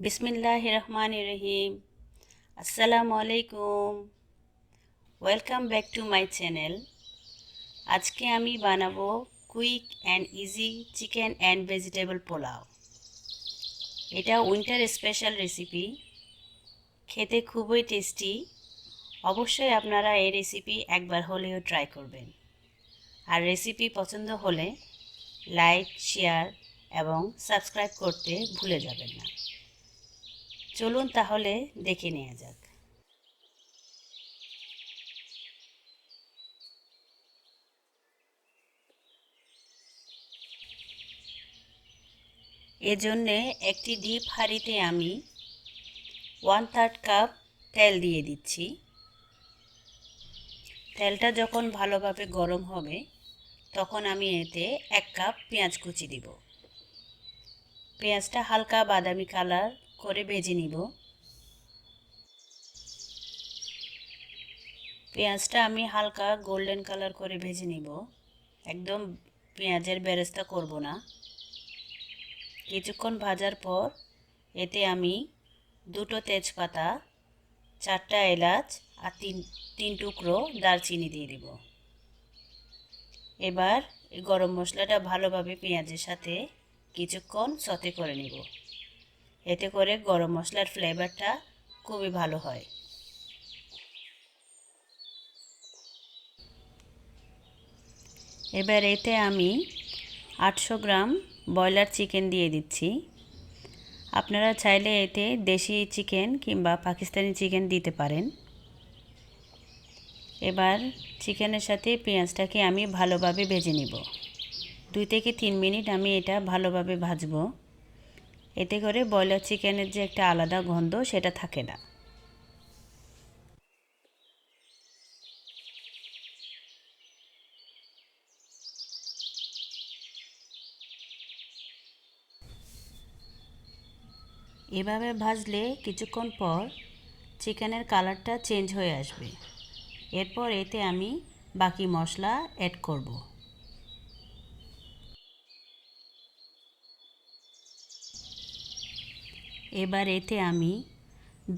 বিসমিল্লাহিররহমানিররহিম। আসসালামু আলাইকুম। Welcome back to my channel. আজকে আমি বানাবো quick and easy chicken and vegetable pulao. এটা উইন্টার স্পেশাল রেসিপি, খেতে খুবই টেস্টি। অবশ্যই আপনারা এই রেসিপি একবার হলেও ট্রাই করবেন। আর রেসিপি পছন্দ হলে লাইক, শেয়ার এবং সাবস্ক্রাইব করতে ভুলে যাবেন না। চলুন তাহলে দেখে নেওয়া যাক। এজন্যে একটি ডিপ হাঁড়িতে আমি 1/3 কাপ তেল দিয়ে দিচ্ছি। তেলটা যখন ভালোভাবে গরম হবে তখন আমি এতে 1 কাপ পেঁয়াজ কুচি দিব। পেঁয়াজটা হালকা বাদামি কালার করে ভেজে নিব। পেঁয়াজটা আমি হালকা গোল্ডেন কালার করে ভেজে নিব, একদম পেঁয়াজের বেরেস্তা করব না। কিছুক্ষণ ভাজার পর এতে আমি 2টো তেজপাতা, 4টা এলাচ আর তিন টুকরো দারচিনি দিয়ে দেব। এবার এই গরম মশলাটা ভালোভাবে পেঁয়াজের সাথে কিছুক্ষণ সতে করে নেব। এতে করে গরম মশলার ফ্লেভারটা খুবই ভালো হয়। এবার এতে আমি 800 গ্রাম ব্রয়লার চিকেন দিয়ে দিচ্ছি। আপনারা চাইলে এতে দেশি চিকেন কিংবা পাকিস্তানি চিকেন দিতে পারেন। এবার চিকেনের সাথে পেঁয়াজটাকে আমি ভালোভাবে ভেজে নিব। 2 থেকে 3 মিনিট আমি এটা ভালোভাবে ভাজবো। এতে করে ব্রয়লার চিকেনের যে একটা আলাদা গন্ধ সেটা থাকে না। এভাবে ভাজলে কিছুক্ষণ পর চিকেনের কালারটা চেঞ্জ হয়ে আসবে। এরপর এতে আমি বাকি মশলা অ্যাড করব। এবার এতে আমি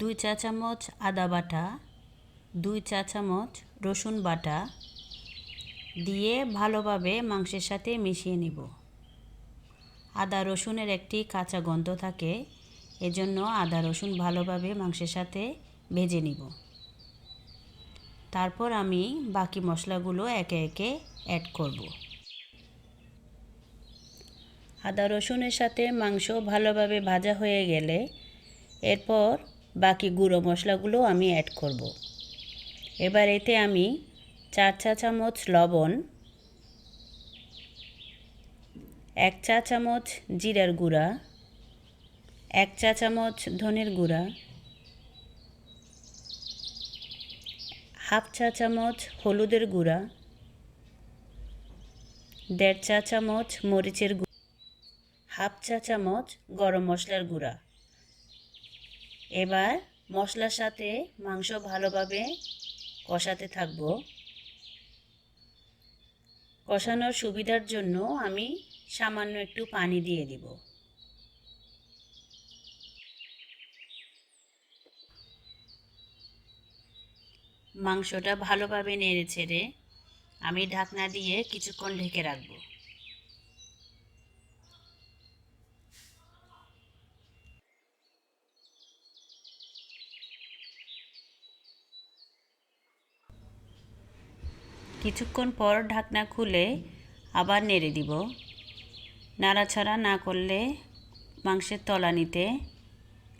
2 চা চামচ আদা বাটা, 2 চা চামচ রসুন বাটা দিয়ে ভালোভাবে মাংসের সাথে মিশিয়ে নিব। আদা রসুনের একটি কাঁচা গন্ধ থাকে, এজন্য আদা রসুন ভালোভাবে মাংসের সাথে ভেজে নিব। তারপর আমি বাকি মশলাগুলো একে একে অ্যাড করব। আদা রসুনের সাথে মাংস ভালোভাবে ভাজা হয়ে গেলে এরপর বাকি গুঁড়ো মশলাগুলো আমি অ্যাড করব। এবার এতে আমি 4 চা চামচ লবণ, 1 চা চামচ জিরার গুঁড়া, 1 চা চামচ ধনের গুঁড়া, হাফ চা চামচ হলুদের গুঁড়া, 1.5 চা চামচ মরিচের গুঁড়া, হাফ চা চামচ গরম মশলার গুঁড়া। এবার মশলার সাথে মাংস ভালোভাবে কষাতে থাকব। কষানোর সুবিধার জন্য আমি সামান্য একটু পানি দিয়ে দিব। মাংসটা ভালোভাবে নেড়ে ছেড়ে আমি ঢাকনা দিয়ে কিছুক্ষণ ঢেকে রাখব। কিছুক্ষণ পর ঢাকনা খুলে আবার নেড়ে দিব। নাড়াচাড়া না করলে মাংসের তলানিতে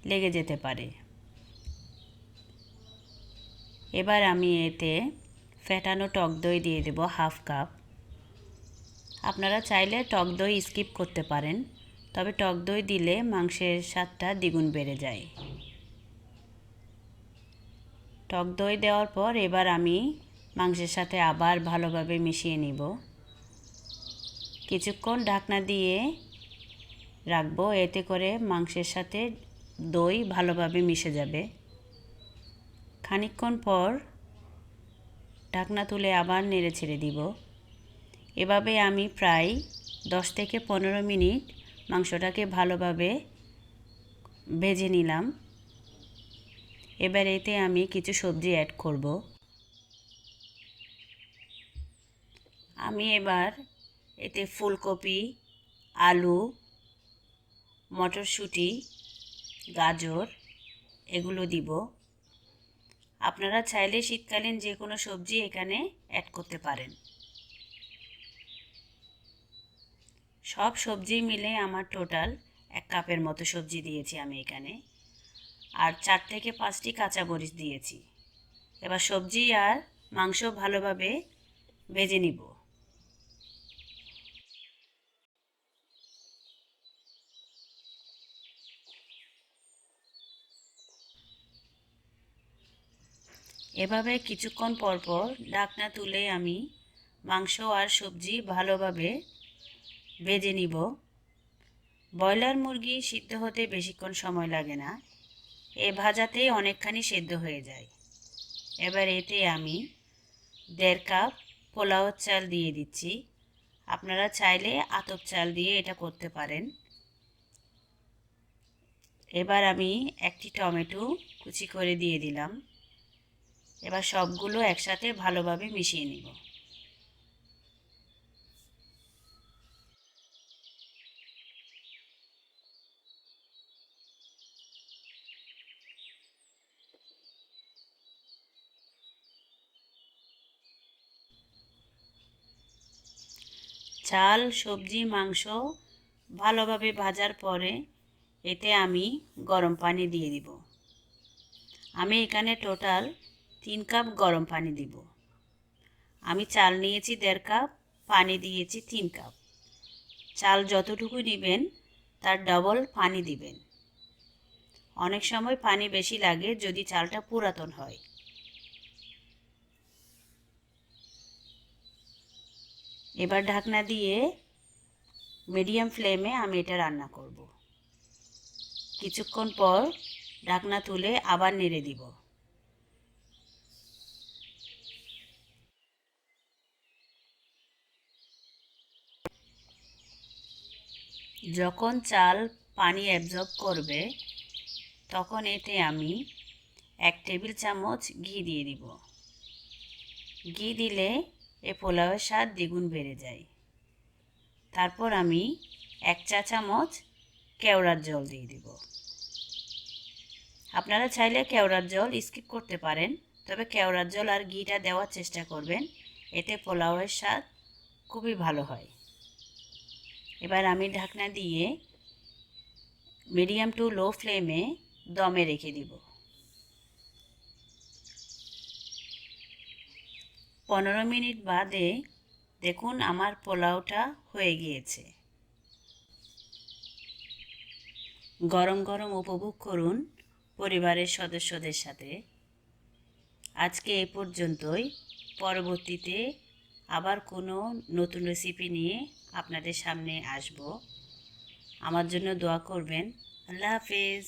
লেগে যেতে পারে। এবার আমি এতে ফেটানো টক দই দিয়ে দেব হাফ কাপ। আপনারা চাইলে টক দই স্কিপ করতে পারেন, তবে টক দই দিলে মাংসের স্বাদটা দ্বিগুণ বেড়ে যায়। টক দই দেওয়ার পর এবার আমি মাংসের সাথে আবার ভালোভাবে মিশিয়ে নিব। কিছুক্ষণ ঢাকনা দিয়ে রাখবো, এতে করে মাংসের সাথে দই ভালোভাবে মিশে যাবে। খানিকক্ষণ পর ঢাকনা তুলে আবার নেড়ে ছেড়ে দিব। এভাবে আমি প্রায় 10 থেকে 15 মিনিট মাংসটাকে ভালোভাবে ভেজে নিলাম। এবার এতে আমি কিছু সবজি অ্যাড করব। আমি এবার এতে ফুলকপি, আলু, মটরশুঁটি, গাজর এগুলো দিব। আপনারা চাইলে শীতকালীন যে কোনো সবজি এখানে অ্যাড করতে পারেন। সব সবজি মিলে আমার টোটাল 1 কাপের মতো সবজি দিয়েছি আমি এখানে, আর 4 থেকে 5টি কাঁচামরিচ দিয়েছি। এবার সবজি আর মাংস ভালোভাবে ভেজে নিব। এভাবে কিছুক্ষণ পর পর ঢাকনা তুলে আমি মাংস আর সবজি ভালোভাবে ভেজে নিব। ব্রয়লার মুরগি সিদ্ধ হতে বেশিক্ষণ সময় লাগে না, এ ভাজাতেই অনেকখানি সেদ্ধ হয়ে যায়। এবার এতে আমি 1.5 কাপ পোলাও চাল দিয়ে দিচ্ছি। আপনারা চাইলে আতপ চাল দিয়ে এটা করতে পারেন। এবার আমি একটি টমেটো কুচি করে দিয়ে দিলাম। এবার সবগুলো একসাথে ভালোভাবে মিশিয়ে নিব। চাল, সবজি, মাংস ভালোভাবে ভাজার পরে এতে আমি গরম পানি দিয়ে দিব। আমি এখানে টোটাল 3 কাপ গরম পানি দিব। আমি চাল নিয়েছি 1.5 কাপ, পানি দিয়েছি 3 কাপ। চাল যতটুকু নেবেন তার ডবল পানি দিবেন। অনেক সময় পানি বেশি লাগে যদি চালটা পুরাতন হয়। এবার ঢাকনা দিয়ে মিডিয়াম ফ্লেমে আমি এটা রান্না করব। কিছুক্ষণ পর ঢাকনা তুলে আবার নেড়ে দিব। যখন চাল পানি অ্যাবজর্ব করবে তখন এতে আমি 1 টেবিল চামচ ঘি দিয়ে দিব। ঘি দিলে এ পোলাওয়ের স্বাদ দ্বিগুণ বেড়ে যায়। তারপর আমি 1 চা চামচ কেওড়ার জল দিয়ে দিব। আপনারা চাইলে কেওড়ার জল স্কিপ করতে পারেন, তবে কেওড়ার জল আর ঘিটা দেওয়ার চেষ্টা করবেন, এতে পোলাওয়ের স্বাদ খুবই ভালো হয়। এবার আমি ঢাকনা দিয়ে মিডিয়াম টু লো ফ্লেমে দমে রেখে দিব। 15 মিনিট বাদে দেখুন আমার পোলাওটা হয়ে গিয়েছে। গরম গরম উপভোগ করুন পরিবারের সদস্যদের সাথে। আজকে এ পর্যন্তই। পরবর্তীতে আবার কোনো নতুন রেসিপি নিয়ে আপনাদের সামনে আসব। আমার জন্য দোয়া করবেন। আল্লাহ হাফেজ।